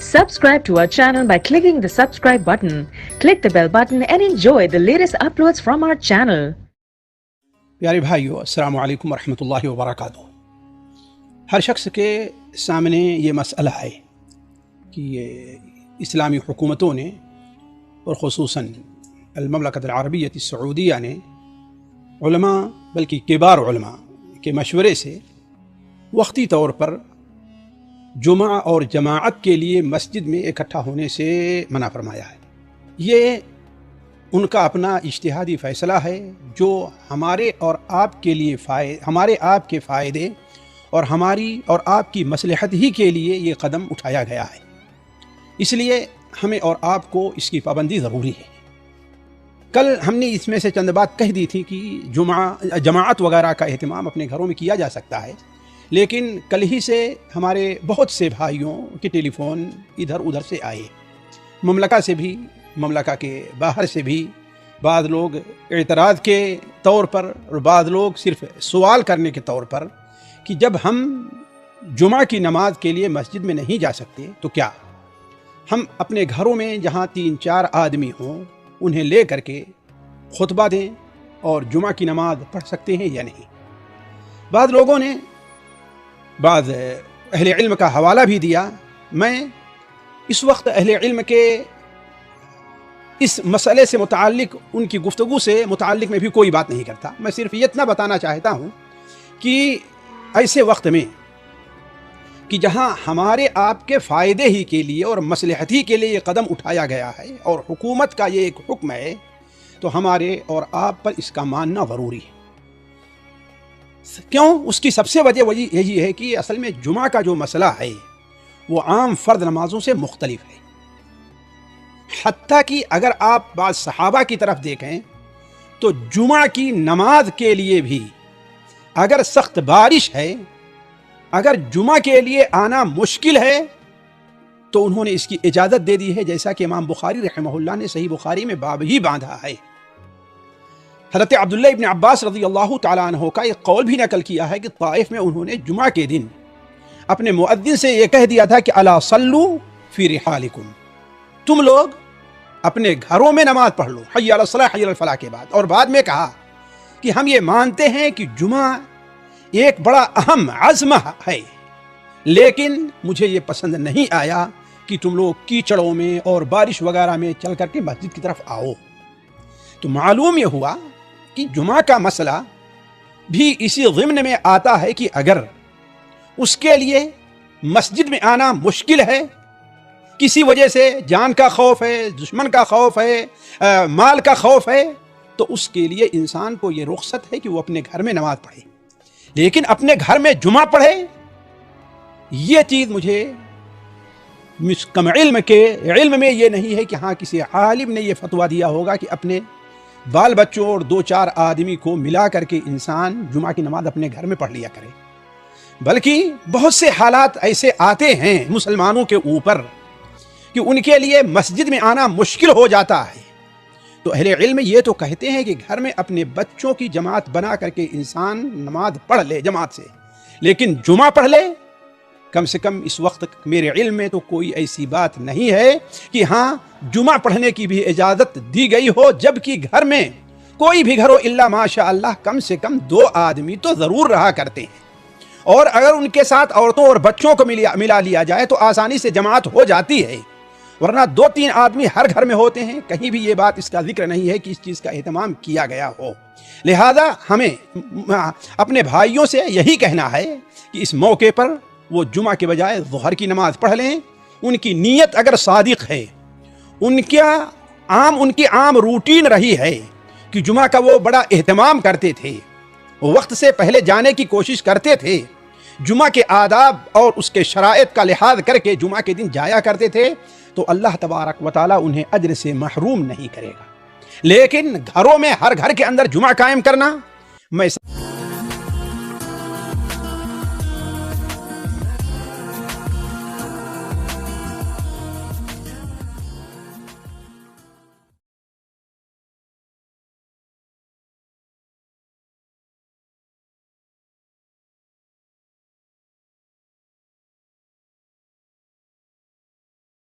Subscribe to our channel by clicking the subscribe button. Click the bell button and enjoy the latest uploads from our channel. प्यारे भाइयों, अस्सलामु अलैकुम वरहमतुल्लाहि वबरकातुहू। हर शख्स के सामने ये मसला है कि ये इस्लामी हुकूमतों ने और ख़ुसूसन अल-ममलकत अल-अरबिय्यत सऊदिया ने उलमा, बल्कि किबार उलमा के मशवरे से वक्ती तौर पर जुमा और जमाअत के लिए मस्जिद में इकट्ठा होने से मना फरमाया है। ये उनका अपना इज्तिहादी फ़ैसला है जो हमारे और आपके लिए हमारे आपके फ़ायदे और हमारी और आपकी मसलहत ही के लिए ये कदम उठाया गया है। इसलिए हमें और आपको इसकी पाबंदी ज़रूरी है। कल हमने इसमें से चंद बात कह दी थी कि जमाअत वगैरह का एहतमाम अपने घरों में किया जा सकता है, लेकिन कल ही से हमारे बहुत से भाइयों के टेलीफ़ोन इधर उधर से आए, ममलका से भी, ममलका के बाहर से भी, बाद लोग एतराज़ के तौर पर और बाद लोग सिर्फ सवाल करने के तौर पर कि जब हम जुमा की नमाज के लिए मस्जिद में नहीं जा सकते तो क्या हम अपने घरों में जहाँ 3-4 आदमी हों उन्हें ले करके खुतबा दें और जुमा की नमाज पढ़ सकते हैं या नहीं। बाद लोगों ने बाद अहले इल्म का हवाला भी दिया। मैं इस वक्त अहले इल्म के इस मसले से मुताल्लिक उनकी गुफ्तगू से मुताल्लिक में भी कोई बात नहीं करता। मैं सिर्फ ये इतना बताना चाहता हूँ कि ऐसे वक्त में कि जहाँ हमारे आपके फ़ायदे ही के लिए और मसलहत ही के लिए ये कदम उठाया गया है और हुकूमत का ये एक हुक्म है, तो हमारे और आप पर इसका मानना ज़रूरी है। क्यों? उसकी सबसे वजह यही है कि असल में जुमा का जो मसला है वो आम फ़र्द नमाज़ों से मुख्तलिफ है। हत्ता कि अगर आप बाद सहाबा की तरफ देखें तो जुमा की नमाज के लिए भी अगर सख्त बारिश है, अगर जुमा के लिए आना मुश्किल है, तो उन्होंने इसकी इजाज़त दे दी है, जैसा कि इमाम बुखारी रहमहुल्लाह ने सही बुखारी में बाब ही बांधा है। हज़रत अब्दुल्लाह इब्न अब्बास रज़ियल्लाहु तआला अन्हु का एक कौल भी नकल किया है कि ताइफ में उन्होंने जुमा के दिन अपने मुअद्दिन से ये कह दिया था कि अला सल्लू फी रिहालिकुम, तुम लोग अपने घरों में नमाज पढ़ लो, हय्या अला सलाह हय्या अल फलाह के बाद। और बाद में कहा कि हम ये मानते हैं कि जुमा एक बड़ा अहम अज़्म है, लेकिन मुझे ये पसंद नहीं आया कि तुम लोग कीचड़ों में और बारिश वगैरह में चल करके मस्जिद की तरफ आओ। तो मालूम ये हुआ कि जुमा का मसला भी इसी ज़िम्न में आता है कि अगर उसके लिए मस्जिद में आना मुश्किल है, किसी वजह से जान का खौफ है, दुश्मन का खौफ है, माल का खौफ है, तो उसके लिए इंसान को ये रुख्सत है कि वो अपने घर में नमाज पढ़े। लेकिन अपने घर में जुमा पढ़े, ये चीज़ मुझे कम इल्म में ये नहीं है कि हाँ किसी आलिम ने ये फतवा दिया होगा कि अपने बाल बच्चों और 2-4 आदमी को मिला करके इंसान जुमा की नमाज अपने घर में पढ़ लिया करे। बल्कि बहुत से हालात ऐसे आते हैं मुसलमानों के ऊपर कि उनके लिए मस्जिद में आना मुश्किल हो जाता है। तो अहले इल्म ये तो कहते हैं कि घर में अपने बच्चों की जमात बना करके इंसान नमाज पढ़ ले जमात से, लेकिन जुमा पढ़ ले, कम से कम इस वक्त मेरे इल्म में तो कोई ऐसी बात नहीं है कि हाँ जुमा पढ़ने की भी इजाज़त दी गई हो, जबकि घर में कोई भी घरों इल्ला माशा अल्लाह कम से कम 2 आदमी तो ज़रूर रहा करते हैं। और अगर उनके साथ औरतों और बच्चों को मिला लिया जाए तो आसानी से जमात हो जाती है, वरना 2-3 आदमी हर घर में होते हैं। कहीं भी ये बात इसका जिक्र नहीं है कि इस चीज़ का एहतमाम किया गया हो। लिहाजा हमें अपने भाइयों से यही कहना है कि इस मौके पर वो जुमा के बजाय ज़ुहर की नमाज पढ़ लें। उनकी नीयत अगर सादिक है, उनकी आम रूटीन रही है कि जुमा का वो बड़ा एहतमाम करते थे, वक्त से पहले जाने की कोशिश करते थे, जुमा के आदाब और उसके शराइत का लिहाज करके जुमा के दिन जाया करते थे, तो अल्लाह तबारक व तआला उन्हें अज्र से महरूम नहीं करेगा। लेकिन घरों में हर घर के अंदर जुमा कायम करना, मैं